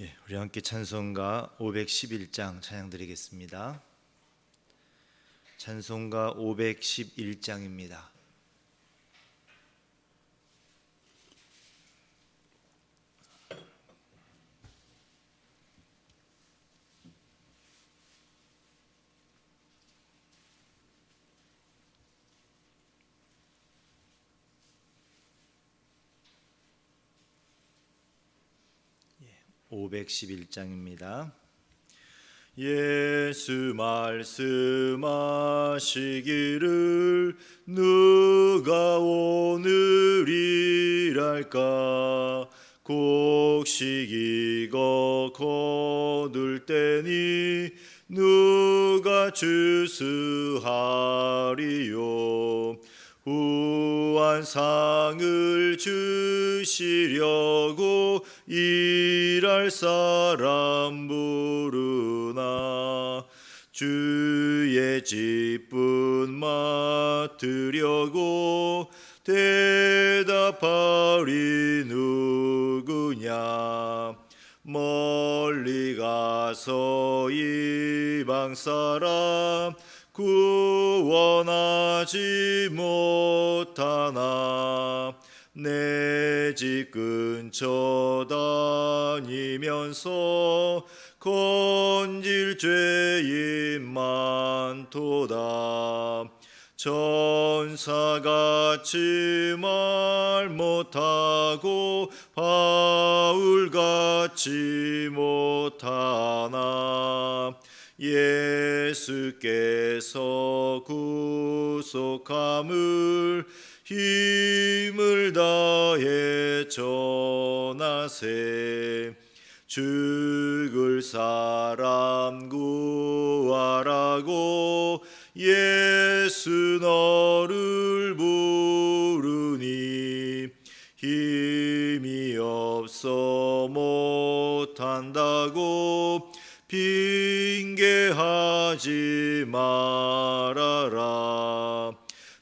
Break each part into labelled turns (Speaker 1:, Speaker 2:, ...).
Speaker 1: 우리 함께 찬송가 511장 찬양 드리겠습니다. 찬송가 511장입니다. 예, 511장입니다. 예수 말씀하시기를 누가 오늘 일할까? 곡식이고 거둘 때니 누가 주수하리요? 후한 상을 주시려고 일할 사람 부르나 주의 직분 맡으려고 대답하리 누구냐? 멀리 가서 이방 사람 구원하지 못하나 내 집 근처 다니면서 건질 죄인 많도다. 천사같이 말 못하고 바울같이 못하나 예수께서 구속함을 힘을 다해 전하세. 죽을 사람 구하라고 예수 너를 부르니 힘이 없어 못한다고 핑계하지 말아라.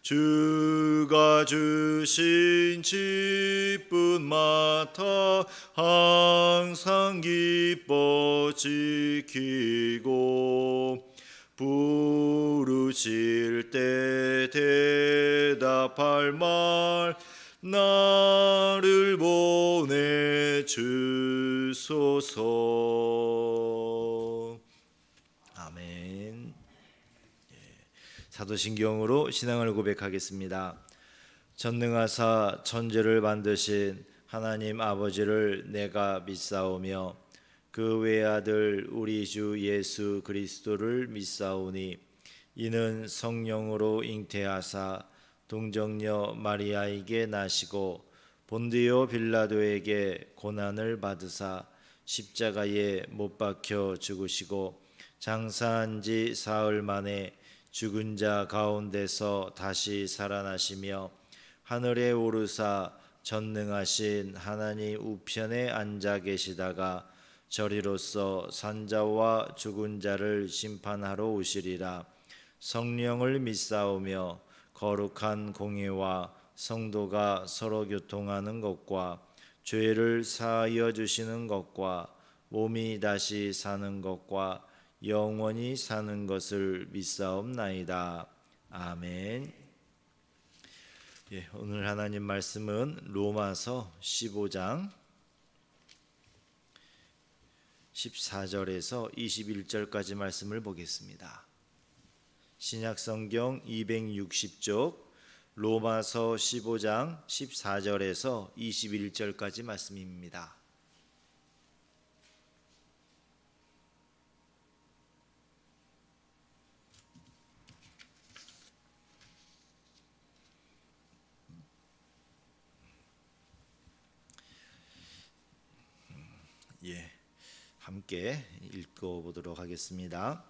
Speaker 1: 주가 주신 직분 맡아 항상 기뻐 지키고 부르실 때 대답할 말 나를 보내주소서. 아멘. 사도신경으로 신앙을 고백하겠습니다. 전능하사 천지를 만드신 하나님 아버지를 내가 믿사오며 그 외아들 우리 주 예수 그리스도를 믿사오니 이는 성령으로 잉태하사 동정녀 마리아에게 나시고 본디오 빌라도에게 고난을 받으사 십자가에 못 박혀 죽으시고 장사한 지 사흘 만에 죽은 자 가운데서 다시 살아나시며 하늘에 오르사 전능하신 하나님 우편에 앉아 계시다가 저리로서 산자와 죽은 자를 심판하러 오시리라. 성령을 믿사오며 거룩한 공회와 성도가 서로 교통하는 것과 죄를 사하여 주시는 것과 몸이 다시 사는 것과 영원히 사는 것을 믿사옵나이다. 아멘. 오늘 하나님 말씀은 로마서 15장 14절에서 21절까지 말씀을 보겠습니다. 신약성경 260쪽 로마서 15장 14절에서 21절까지 말씀입니다. 함께 읽어보도록 하겠습니다.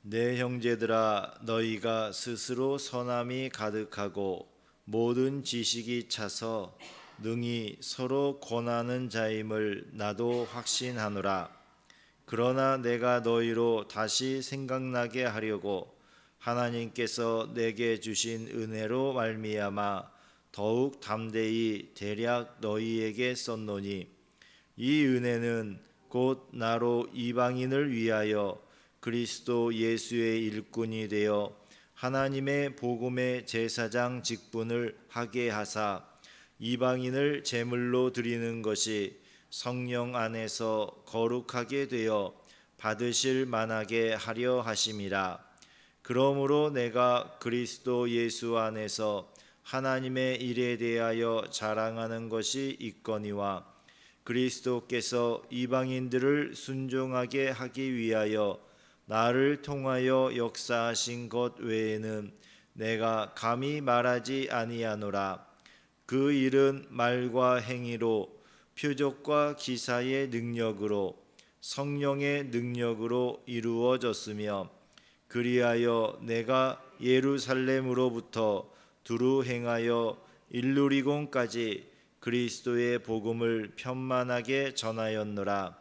Speaker 1: 내 형제들아 너희가 스스로 선함이 가득하고 모든 지식이 차서 능히 서로 권하는 자임을 나도 확신하노라. 그러나 내가 너희로 다시 생각나게 하려고 하나님께서 내게 주신 은혜로 말미암아 더욱 담대히 대략 너희에게 썼노니 이 은혜는 곧 나로 이방인을 위하여 그리스도 예수의 일꾼이 되어 하나님의 복음의 제사장 직분을 하게 하사 이방인을 제물로 드리는 것이 성령 안에서 거룩하게 되어 받으실 만하게 하려 하심이라. 그러므로 내가 그리스도 예수 안에서 하나님의 일에 대하여 자랑하는 것이 있거니와 그리스도께서 이방인들을 순종하게 하기 위하여 나를 통하여 역사하신 것 외에는 내가 감히 말하지 아니하노라. 그 일은 말과 행위로 표적과 기사의 능력으로 성령의 능력으로 이루어졌으며 그리하여 내가 예루살렘으로부터 두루 행하여 일루리곤까지 그리스도의 복음을 편만하게 전하였노라.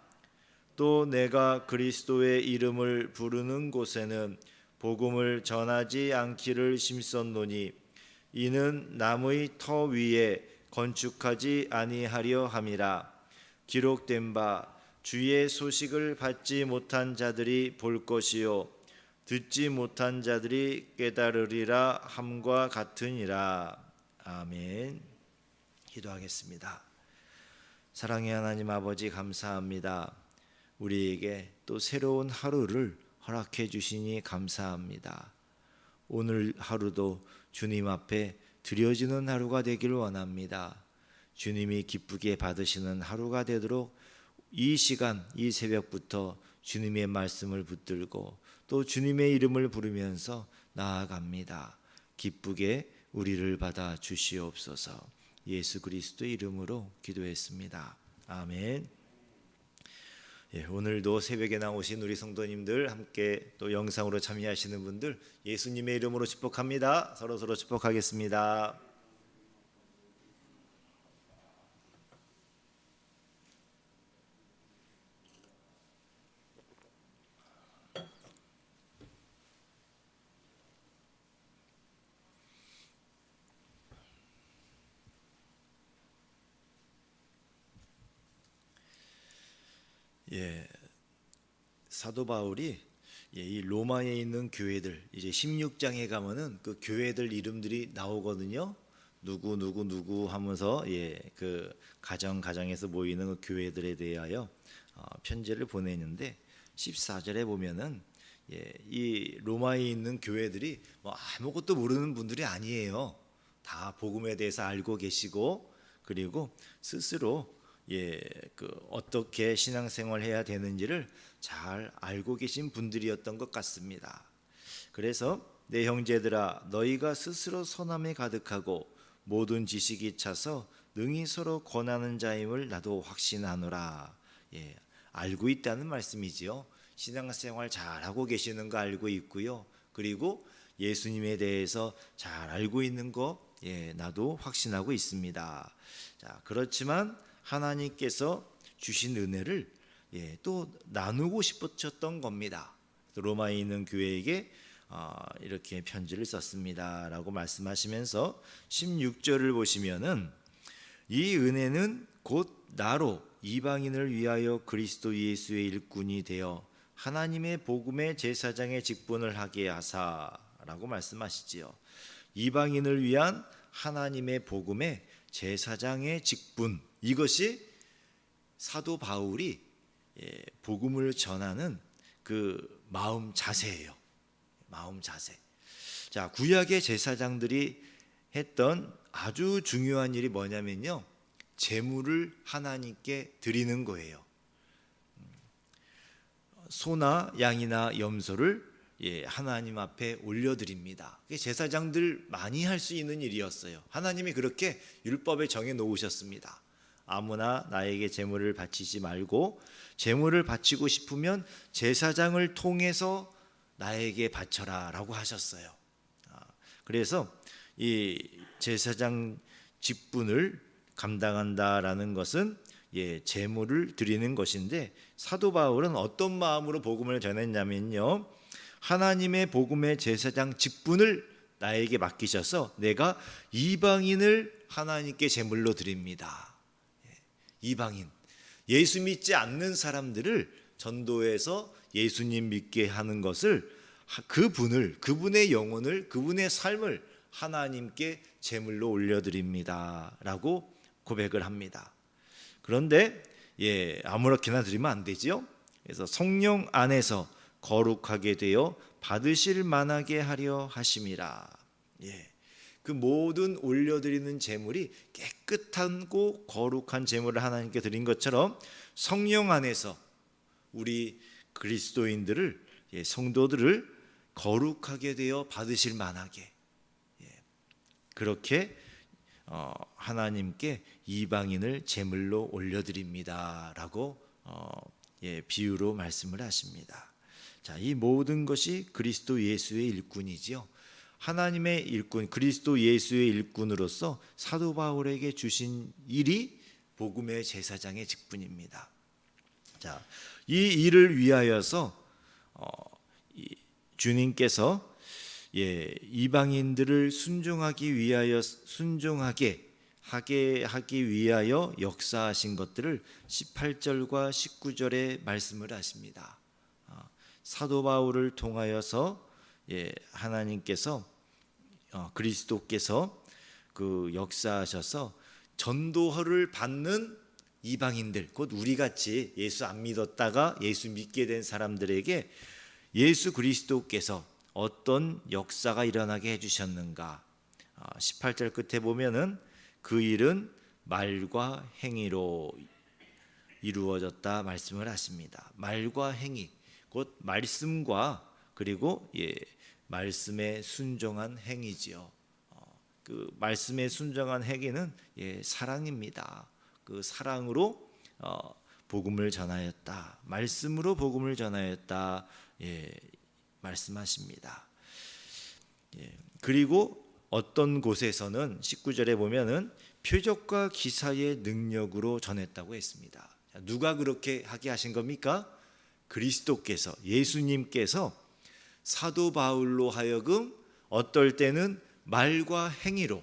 Speaker 1: 또 내가 그리스도의 이름을 부르는 곳에는 복음을 전하지 않기를 심썼노니 이는 남의 터 위에 건축하지 아니하려 함이라. 기록된 바 주의 소식을 받지 못한 자들이 볼 것이요 듣지 못한 자들이 깨달으리라 함과 같으니라. 아멘. 기도하겠습니다. 사랑의 하나님 아버지, 감사합니다. 우리에게 또 새로운 하루를 허락해 주시니 감사합니다. 오늘 하루도 주님 앞에 드려지는 하루가 되길 원합니다. 주님이 기쁘게 받으시는 하루가 되도록 이 시간, 이 새벽부터 주님의 말씀을 붙들고 또 주님의 이름을 부르면서 나아갑니다. 기쁘게 우리를 받아 주시옵소서. 예수 그리스도 이름으로 기도했습니다. 아멘. 오늘도 새벽에 나오신 우리 성도님들, 함께 또 영상으로 참여하시는 분들 예수님의 이름으로 축복합니다. 서로 축복하겠습니다. 사도 바울이 이 로마에 있는 교회들, 이제 16장에 가면은 그 교회들 이름들이 나오거든요. 누구 하면서 그 가정에서 모이는 그 교회들에 대하여 편지를 보내는데 14절에 보면은 이 로마에 있는 교회들이 뭐 아무것도 모르는 분들이 아니에요. 다 복음에 대해서 알고 계시고 그리고 스스로 그 어떻게 신앙생활 해야 되는지를 잘 알고 계신 분들이었던 것 같습니다. 그래서 내 형제들아, 너희가 스스로 선함에 가득하고 모든 지식이 차서 능히 서로 권하는 자임을 나도 확신하노라. 알고 있다는 말씀이지요. 신앙생활 잘 하고 계시는 거 알고 있고요. 그리고 예수님에 대해서 잘 알고 있는 거 나도 확신하고 있습니다. 자, 그렇지만 하나님께서 주신 은혜를 또 나누고 싶으셨던 겁니다. 로마에 있는 교회에게 이렇게 편지를 썼습니다 라고 말씀하시면서 16절을 보시면은 이 은혜는 곧 나로 이방인을 위하여 그리스도 예수의 일꾼이 되어 하나님의 복음의 제사장의 직분을 하게 하사 라고 말씀하시지요. 이방인을 위한 하나님의 복음의 제사장의 직분, 이것이 사도 바울이 복음을 전하는 그 마음 자세예요. 마음 자세. 자, 구약의 제사장들이 했던 아주 중요한 일이 뭐냐면요, 제물을 하나님께 드리는 거예요. 소나 양이나 염소를 하나님 앞에 올려드립니다. 제사장들 많이 할 수 있는 일이었어요. 하나님이 그렇게 율법에 정해 놓으셨습니다. 아무나 나에게 제물을 바치지 말고 제물을 바치고 싶으면 제사장을 통해서 나에게 바쳐라 라고 하셨어요. 그래서 이 제사장 직분을 감당한다라는 것은 제물을 드리는 것인데, 사도 바울은 어떤 마음으로 복음을 전했냐면요, 하나님의 복음의 제사장 직분을 나에게 맡기셔서 내가 이방인을 하나님께 제물로 드립니다. 이방인, 예수 믿지 않는 사람들을 전도해서 예수님 믿게 하는 것을, 그분의 영혼을, 그분의 삶을 하나님께 제물로 올려드립니다 라고 고백을 합니다. 그런데 아무렇게나 드리면 안 되죠. 그래서 성령 안에서 거룩하게 되어 받으실 만하게 하려 하심이라. 그 모든 올려드리는 제물이 깨끗하고 거룩한 제물을 하나님께 드린 것처럼 성령 안에서 우리 그리스도인들을, 성도들을 거룩하게 되어 받으실 만하게, 그렇게 하나님께 이방인을 제물로 올려드립니다라고 비유로 말씀을 하십니다. 자, 이 모든 것이 그리스도 예수의 일꾼이지요. 하나님의 일꾼, 그리스도 예수의 일꾼으로서 사도 바울에게 주신 일이 복음의 제사장의 직분입니다. 자, 이 일을 위하여서 주님께서 이방인들을 순종하게 하기 위하여 역사하신 것들을 18절과 19절에 말씀을 하십니다. 사도 바울을 통하여서 하나님께서, 그리스도께서 그 역사하셔서 전도를 받는 이방인들, 곧 우리같이 예수 안 믿었다가 예수 믿게 된 사람들에게 예수 그리스도께서 어떤 역사가 일어나게 해주셨는가. 18절 끝에 보면은 그 일은 말과 행위로 이루어졌다 말씀을 하십니다. 말과 행위, 곧 말씀과 그리고 말씀에 순종한 행위지요. 그 말씀에 순종한 행위는 사랑입니다. 그 사랑으로 복음을 전하였다, 말씀으로 복음을 전하였다 말씀하십니다. 그리고 어떤 곳에서는 19절에 보면은 표적과 기사의 능력으로 전했다고 했습니다. 누가 그렇게 하게 하신 겁니까? 그리스도께서, 예수님께서 사도 바울로 하여금 어떨 때는 말과 행위로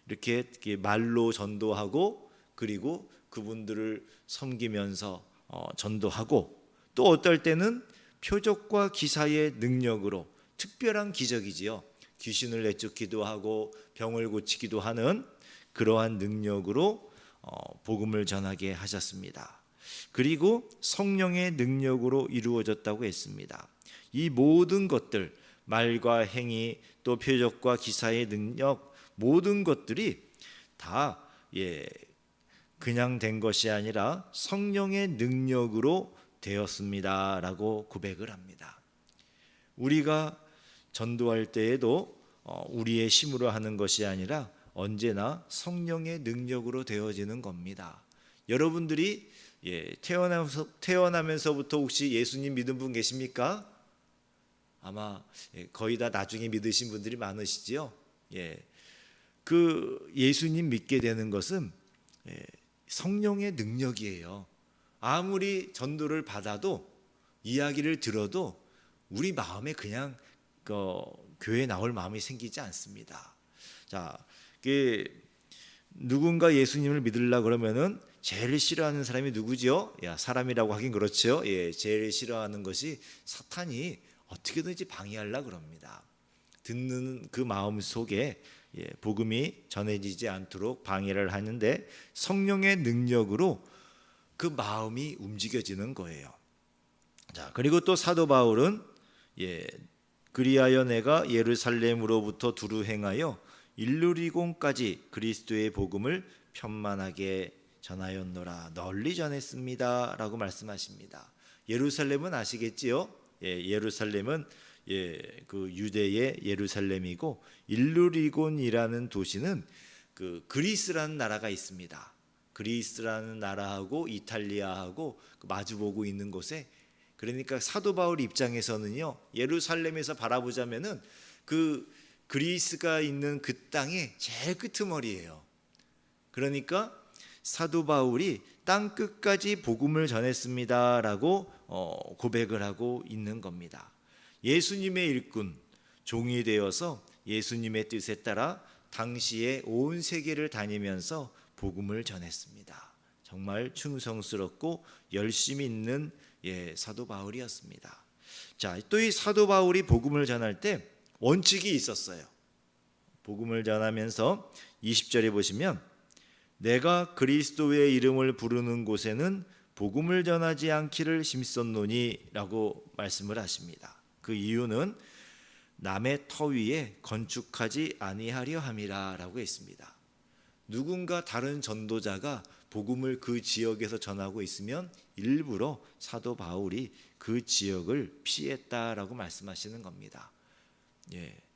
Speaker 1: 이렇게 말로 전도하고, 그리고 그분들을 섬기면서 전도하고, 또 어떨 때는 표적과 기사의 능력으로, 특별한 기적이지요. 귀신을 내쫓기도 하고 병을 고치기도 하는 그러한 능력으로 복음을 전하게 하셨습니다. 그리고 성령의 능력으로 이루어졌다고 했습니다. 이 모든 것들, 말과 행위, 또 표적과 기사의 능력, 모든 것들이 다 그냥 된 것이 아니라 성령의 능력으로 되었습니다라고 고백을 합니다. 우리가 전도할 때에도 우리의 힘으로 하는 것이 아니라 언제나 성령의 능력으로 되어지는 겁니다. 여러분들이 태어나면서부터 혹시 예수님 믿은 분 계십니까? 아마 거의 다 나중에 믿으신 분들이 많으시지요. 그 예수님 믿게 되는 것은 성령의 능력이에요. 아무리 전도를 받아도, 이야기를 들어도 우리 마음에 그냥 교회에 나올 마음이 생기지 않습니다. 자, 누군가 예수님을 믿으려 그러면은 제일 싫어하는 사람이 누구죠? 사람이라고 하긴 그렇죠. 제일 싫어하는 것이 사탄이 어떻게든지 방해하려 그럽니다. 듣는 그 마음 속에 복음이 전해지지 않도록 방해를 하는데, 성령의 능력으로 그 마음이 움직여지는 거예요. 자, 그리고 또 사도 바울은 그리하여 내가 예루살렘으로부터 두루 행하여 일루리곤까지 그리스도의 복음을 편만하게 전하였노라, 널리 전했습니다 라고 말씀하십니다. 예루살렘은 아시겠지요? 예루살렘은 그 유대의 예루살렘이고, 일루리곤이라는 도시는 그 그리스라는 나라가 있습니다. 그리스라는 나라하고 이탈리아하고 마주보고 있는 곳에, 그러니까 사도 바울 입장에서는요, 예루살렘에서 바라보자면은 그 그리스가 있는 그 땅의 제일 끄트머리예요. 그러니까 사도 바울이 땅 끝까지 복음을 전했습니다라고 고백을 하고 있는 겁니다. 예수님의 일꾼, 종이 되어서 예수님의 뜻에 따라 당시에 온 세계를 다니면서 복음을 전했습니다. 정말 충성스럽고 열심히 있는 사도 바울이었습니다. 자, 또 이 사도 바울이 복음을 전할 때 원칙이 있었어요. 복음을 전하면서 20절에 보시면 내가 그리스도의 이름을 부르는 곳에는 복음을 전하지 않기를 힘썼노니 라고 말씀을 하십니다. 그 이유는 남의 터 위에 건축하지 아니하려 함이라 라고 했습니다. 누군가 다른 전도자가 복음을 그 지역에서 전하고 있으면 일부러 사도 바울이 그 지역을 피했다라고 말씀하시는 겁니다.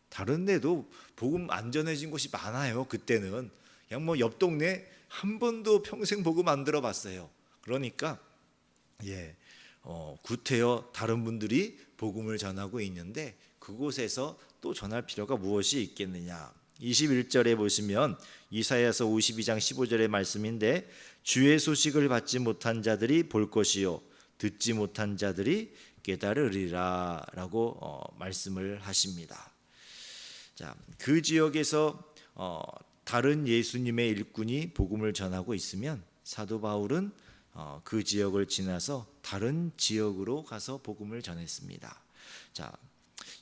Speaker 1: 다른 데도 복음 안 전해진 곳이 많아요. 그때는 그냥 뭐 옆 동네 한 번도 평생 복음 안 들어봤어요. 그러니까 구태여 다른 분들이 복음을 전하고 있는데 그곳에서 또 전할 필요가 무엇이 있겠느냐. 21절에 보시면 이사야서 52장 15절의 말씀인데 주의 소식을 받지 못한 자들이 볼 것이요 듣지 못한 자들이 깨달으리라 라고 말씀을 하십니다. 자, 그 지역에서 다른 예수님의 일꾼이 복음을 전하고 있으면 사도 바울은 그 지역을 지나서 다른 지역으로 가서 복음을 전했습니다. 자,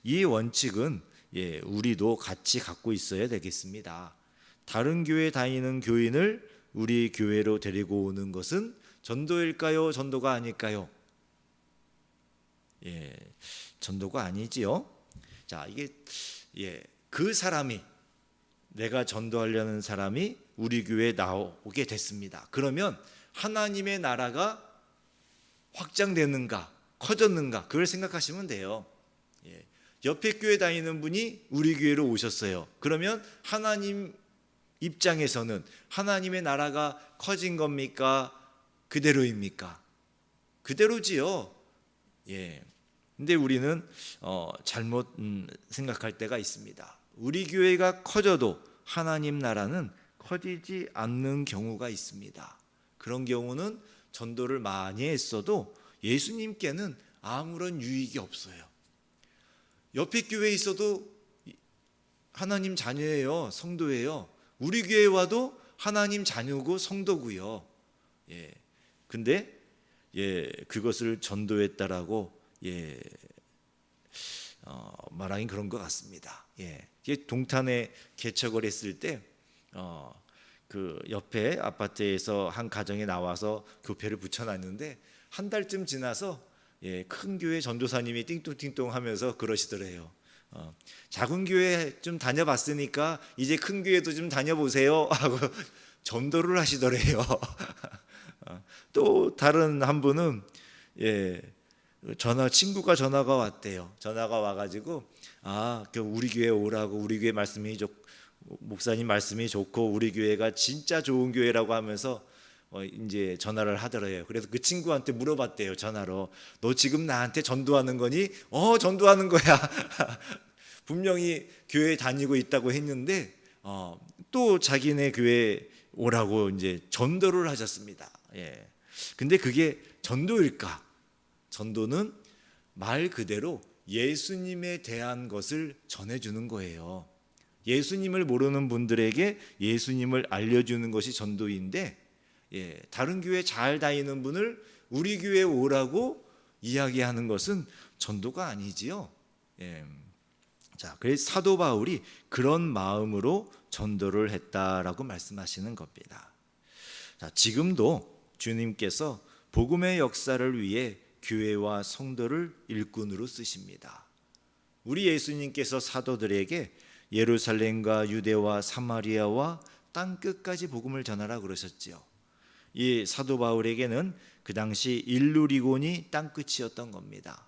Speaker 1: 이 원칙은 우리도 같이 갖고 있어야 되겠습니다. 다른 교회 다니는 교인을 우리 교회로 데리고 오는 것은 전도일까요? 전도가 아닐까요? 전도가 아니지요. 자, 이게 그 사람이 내가 전도하려는 사람이 우리 교회에 나오게 됐습니다. 그러면 하나님의 나라가 확장되는가, 커졌는가, 그걸 생각하시면 돼요. 옆에 교회 다니는 분이 우리 교회로 오셨어요. 그러면 하나님 입장에서는 하나님의 나라가 커진 겁니까? 그대로입니까? 그대로지요. 근데 우리는 잘못 생각할 때가 있습니다. 우리 교회가 커져도 하나님 나라는 커지지 않는 경우가 있습니다. 그런 경우는 전도를 많이 했어도 예수님께는 아무런 유익이 없어요. 옆에 교회에 있어도 하나님 자녀예요. 성도예요. 우리 교회에 와도 하나님 자녀고 성도고요. 근데 그것을 전도했다라고 말하긴 그런 것 같습니다. 동탄에 개척을 했을 때 그 옆에 아파트에서 한 가정에 나와서 교회를 붙여놨는데 한 달쯤 지나서 큰 교회 전도사님이 띵똥띵똥 하면서 그러시더래요. 작은 교회 좀 다녀봤으니까 이제 큰 교회도 좀 다녀보세요 하고 전도를 하시더래요. 또 다른 한 분은 친구가 전화가 왔대요. 전화가 와가지고 우리 교회 오라고, 우리 교회 목사님 말씀이 좋고 우리 교회가 진짜 좋은 교회라고 하면서 이제 전화를 하더래요. 그래서 그 친구한테 물어봤대요. 전화로 너 지금 나한테 전도하는 거니? 전도하는 거야. 분명히 교회 다니고 있다고 했는데 또 자기네 교회 오라고 이제 전도를 하셨습니다. 근데 그게 전도일까? 전도는 말 그대로 예수님에 대한 것을 전해주는 거예요. 예수님을 모르는 분들에게 예수님을 알려주는 것이 전도인데 다른 교회 잘 다니는 분을 우리 교회에 오라고 이야기하는 것은 전도가 아니지요. 자, 그래서 사도 바울이 그런 마음으로 전도를 했다라고 말씀하시는 겁니다. 자, 지금도 주님께서 복음의 역사를 위해 교회와 성도를 일꾼으로 쓰십니다. 우리 예수님께서 사도들에게 예루살렘과 유대와 사마리아와 땅 끝까지 복음을 전하라 그러셨지요. 이 사도 바울에게는 그 당시 일루리곤이 땅 끝이었던 겁니다.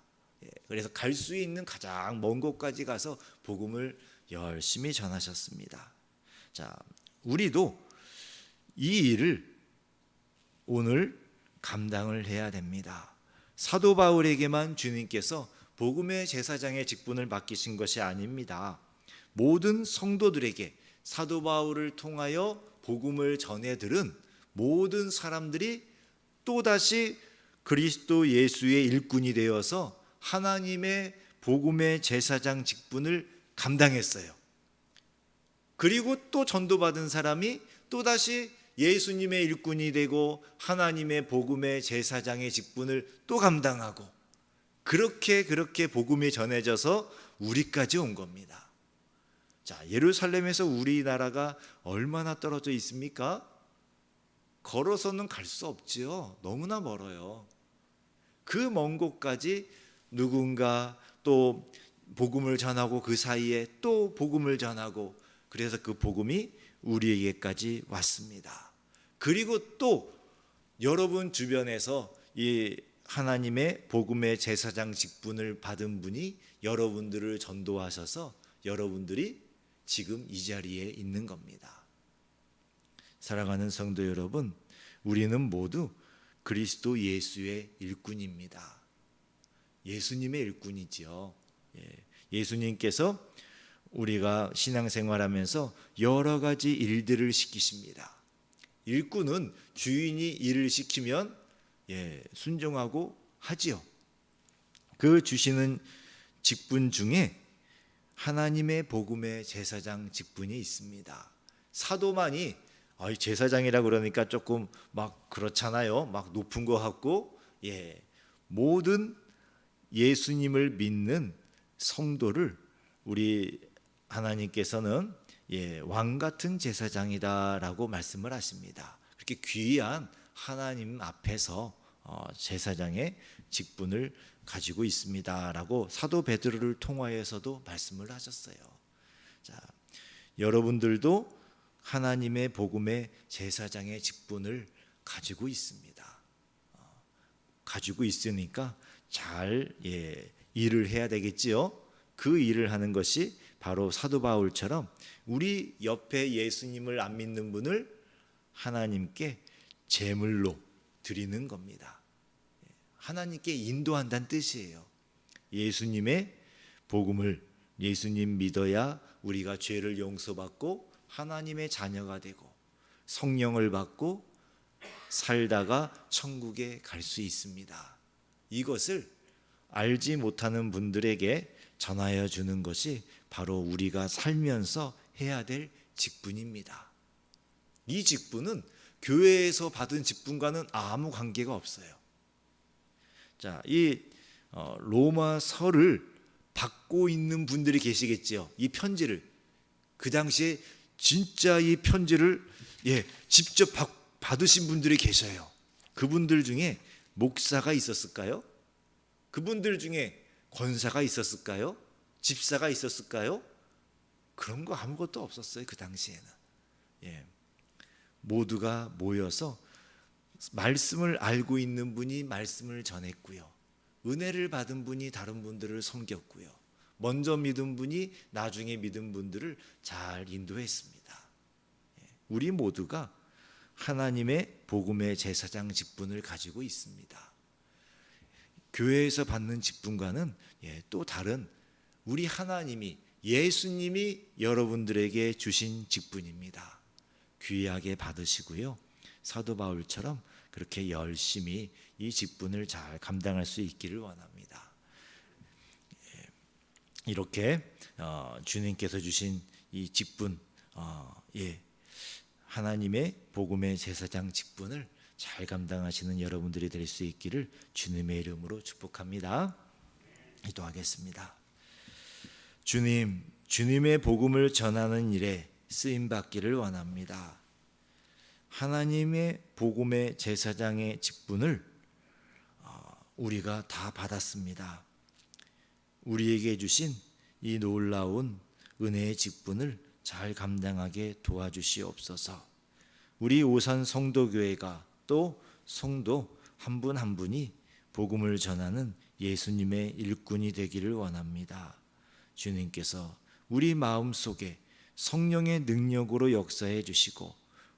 Speaker 1: 그래서 갈 수 있는 가장 먼 곳까지 가서 복음을 열심히 전하셨습니다. 자, 우리도 이 일을 오늘 감당을 해야 됩니다. 사도 바울에게만 주님께서 복음의 제사장의 직분을 맡기신 것이 아닙니다. 모든 성도들에게 사도 바울을 통하여 복음을 전해들은 모든 사람들이 또다시 그리스도 예수의 일꾼이 되어서 하나님의 복음의 제사장 직분을 감당했어요. 그리고 또 전도받은 사람이 또다시 예수님의 일꾼이 되고 하나님의 복음의 제사장의 직분을 또 감당하고 그렇게 복음이 전해져서 우리까지 온 겁니다. 자, 예루살렘에서 우리나라가 얼마나 떨어져 있습니까? 걸어서는 갈 수 없지요. 너무나 멀어요. 그 먼 곳까지 누군가 또 복음을 전하고 그 사이에 또 복음을 전하고 그래서 그 복음이 우리에게까지 왔습니다. 그리고 또 여러분 주변에서 이 하나님의 복음의 제사장 직분을 받은 분이 여러분들을 전도하셔서 여러분들이 지금 이 자리에 있는 겁니다. 사랑하는 성도 여러분, 우리는 모두 그리스도 예수의 일꾼입니다. 예수님의 일꾼이지요. 예수님께서 우리가 신앙생활하면서 여러 가지 일들을 시키십니다. 일꾼은 주인이 일을 시키면 순종하고 하지요. 그 주시는 직분 중에 하나님의 복음의 제사장 직분이 있습니다. 사도만이 제사장이라 그러니까 조금 막 그렇잖아요. 막 높은 것 같고, 모든 예수님을 믿는 성도를 우리 하나님께서는 왕 같은 제사장이다라고 말씀을 하십니다. 그렇게 귀한 하나님 앞에서 제사장의 직분을 가지고 있습니다라고 사도 베드로를 통하여서도 말씀을 하셨어요. 자, 여러분들도 하나님의 복음의 제사장의 직분을 가지고 있습니다. 가지고 있으니까 잘 일을 해야 되겠지요. 그 일을 하는 것이 바로 사도 바울처럼 우리 옆에 예수님을 안 믿는 분을 하나님께 제물로 드리는 겁니다. 하나님께 인도한다는 뜻이에요. 예수님의 복음을 예수님 믿어야 우리가 죄를 용서받고 하나님의 자녀가 되고 성령을 받고 살다가 천국에 갈 수 있습니다. 이것을 알지 못하는 분들에게 전하여 주는 것이 바로 우리가 살면서 해야 될 직분입니다. 이 직분은 교회에서 받은 직분과는 아무 관계가 없어요. 자, 이 로마서를 받고 있는 분들이 계시겠지요. 이 편지를 그 당시에 진짜 이 편지를 직접 받으신 분들이 계셔요. 그분들 중에 목사가 있었을까요? 그분들 중에 권사가 있었을까요? 집사가 있었을까요? 그런 거 아무것도 없었어요. 그 당시에는. 모두가 모여서 말씀을 알고 있는 분이 말씀을 전했고요. 은혜를 받은 분이 다른 분들을 섬겼고요. 먼저 믿은 분이 나중에 믿은 분들을 잘 인도했습니다. 우리 모두가 하나님의 복음의 제사장 직분을 가지고 있습니다. 교회에서 받는 직분과는 또 다른 우리 하나님이 예수님이 여러분들에게 주신 직분입니다. 귀하게 받으시고요. 사도 바울처럼 그렇게 열심히 이 직분을 잘 감당할 수 있기를 원합니다. 이렇게 주님께서 주신 이 직분, 하나님의 복음의 제사장 직분을 잘 감당하시는 여러분들이 될 수 있기를 주님의 이름으로 축복합니다. 기도하겠습니다. 주님, 주님의 복음을 전하는 일에 쓰임 받기를 원합니다. 하나님의 복음의 제사장의 직분을 우리가 다 받았습니다. 우리에게 주신 이 놀라운 은혜의 직분을 잘 감당하게 도와주시옵소서. 우리 오산 성도교회가 또 성도 한 분 한 분이 복음을 전하는 예수님의 일꾼이 되기를 원합니다. 주님께서 우리 마음속에 성령의 능력으로 역사해 주시고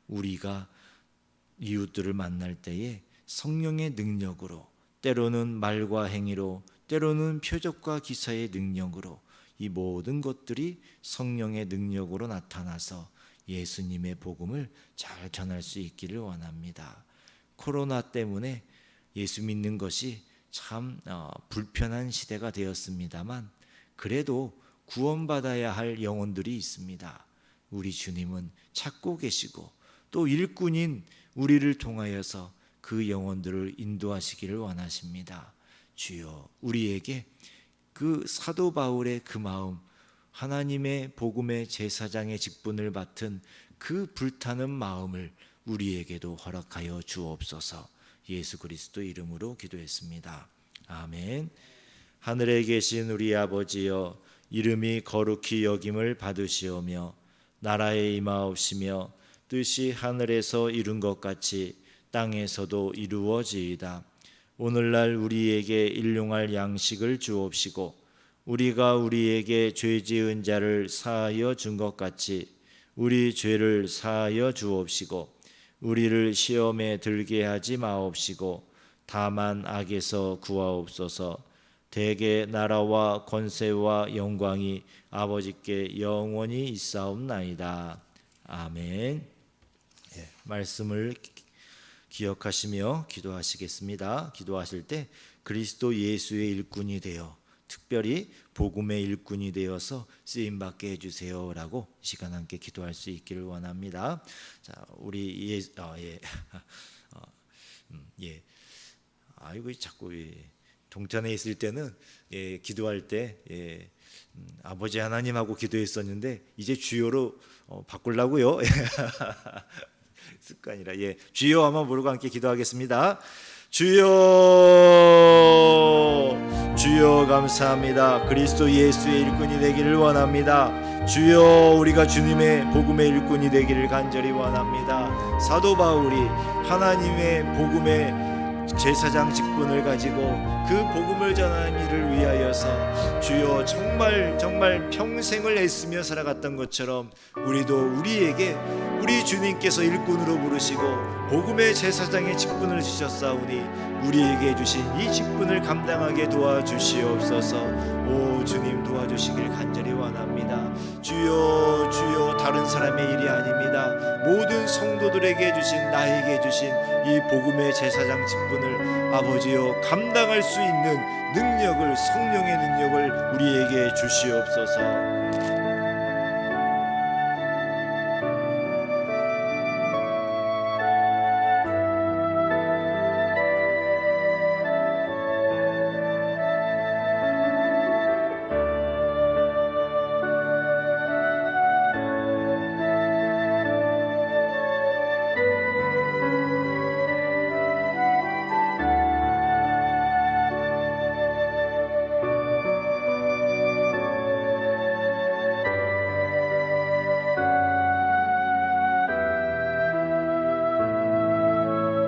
Speaker 1: 우리가 이웃들을 만날 때에 성령의 능력으로 때로는 말과 행위로 때로는 표적과 기사의 능력으로 이 모든 것들이 성령의 능력으로 나타나서 예수님의 복음을 잘 전할 수 있기를 원합니다. 코로나 때문에 예수 믿는 것이 참 불편한 시대가 되었습니다만 그래도 구원받아야 할 영혼들이 있습니다. 우리 주님은 찾고 계시고 또 일꾼인 우리를 통하여서 그 영혼들을 인도하시기를 원하십니다. 주여, 우리에게 그 사도 바울의 그 마음, 하나님의 복음의 제사장의 직분을 맡은 그 불타는 마음을 우리에게도 허락하여 주옵소서. 예수 그리스도 이름으로 기도했습니다. 아멘. 하늘에 계신 우리 아버지여, 이름이 거룩히 여김을 받으시오며 나라에 임하옵시며 뜻이 하늘에서 이룬 것 같이 땅에서도 이루어지이다. 오늘날 우리에게 일용할 양식을 주옵시고 우리가 우리에게 죄 지은 자를 사하여 준 것 같이 우리 죄를 사하여 주옵시고 우리를 시험에 들게 하지 마옵시고 다만 악에서 구하옵소서. 대개 나라와 권세와 영광이 아버지께 영원히 있사옵나이다. 아멘. 말씀을 기억하시며 기도하시겠습니다. 기도하실 때 그리스도 예수의 일꾼이 되어 특별히 복음의 일꾼이 되어서 쓰임 받게 해주세요라고 이 시간 함께 기도할 수 있기를 원합니다. 자, 우리 아이고 자꾸 동탄에 있을 때는 기도할 때 아버지 하나님하고 기도했었는데 이제 주여로 바꾸려고요. 습관이라. 주여 한번 부르고 함께 기도하겠습니다. 주여, 주여 감사합니다. 그리스도 예수의 일꾼이 되기를 원합니다. 주여, 우리가 주님의 복음의 일꾼이 되기를 간절히 원합니다. 사도 바울이 하나님의 복음의 제사장 직분을 가지고 그 복음을 전하는 일을 위하여서 주여 정말 평생을 애쓰며 살아갔던 것처럼 우리도 우리에게 우리 주님께서 일꾼으로 부르시고 복음의 제사장의 직분을 주셨사오니 우리에게 주신 이 직분을 감당하게 도와주시옵소서. 오 주님, 도와주시길 간절히 원합니다. 주여, 주여, 다른 사람의 일이 아닙니다. 모든 성도들에게 주신, 나에게 주신 이 복음의 제사장 직분을 아버지여 감당할 수 있는 능력을, 성령의 능력을 우리에게 주시옵소서.